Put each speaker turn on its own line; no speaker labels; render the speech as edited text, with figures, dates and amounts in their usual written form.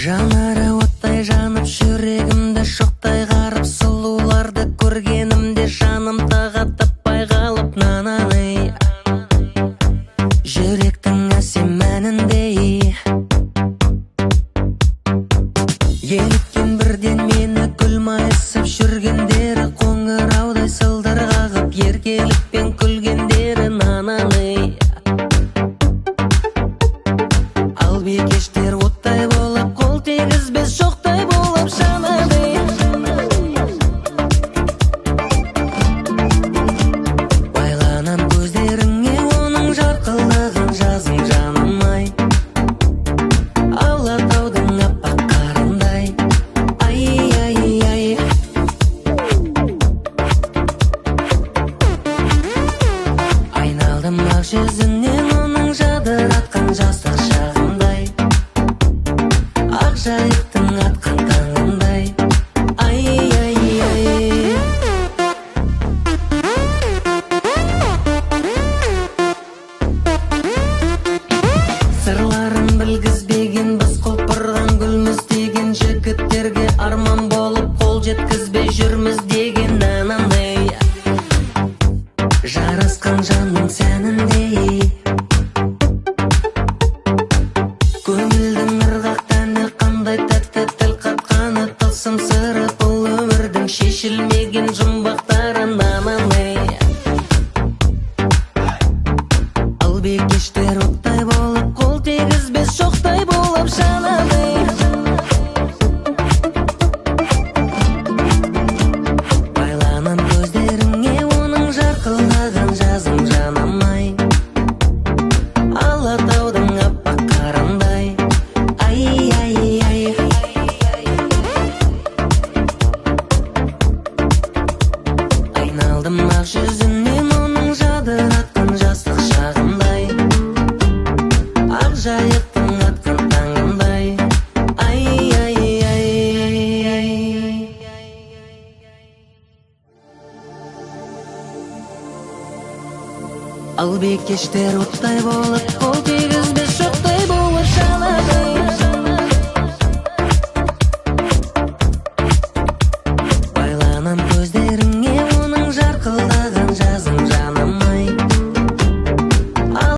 Жанары оттай жанып, жүрегімді шоқтай қарып, сұлуларды көргенімде жаным таға таппай қалып, нананы жүректің әсем әніндей еліткен бірден мені гүл майысып жүргендері, қоңыраудай сылдыр қағып еркелікпен күлгендері, нананы ал бикештер оттай болып, қол тигізбес шоқтай болып жанады. Байланам көздеріңе оның жарқылдығын, жазың жаным-ай, Алатаудың аппақ қарындай. Ай-ай-ай, айналдым ақ жүзінен оның жадыратқан жастық шағымдай, ақ жайықтың атқан таңындай. Ай-ай-ай, сырларын білгізбеген, біз құлпырған гүлміз деген, жігіттерге арман болып қол жеткізбей жүрміз деген, нанандай жарасқан жанның сәніндей, көңілдің ырғақ тәні қандай тәтті, тіл қатқаны тылсым сыры, бұл өмірдің шешілмеген жұмбақтары, нанандай ал бикештер оттай болып, қол тигізбес шоқтай болып жанады. Байланам көздеріңе оның жарқылдаған, жазым жаным-ай, Алатаудың аппақ қарындай. Ай-ай-ай, айналдым ақ жүзінен оның жадыратқан жастық шағымдай, ақ жайықтың атқан таңындай. Ай-ай-ай, ал бикештер оттай болып, қол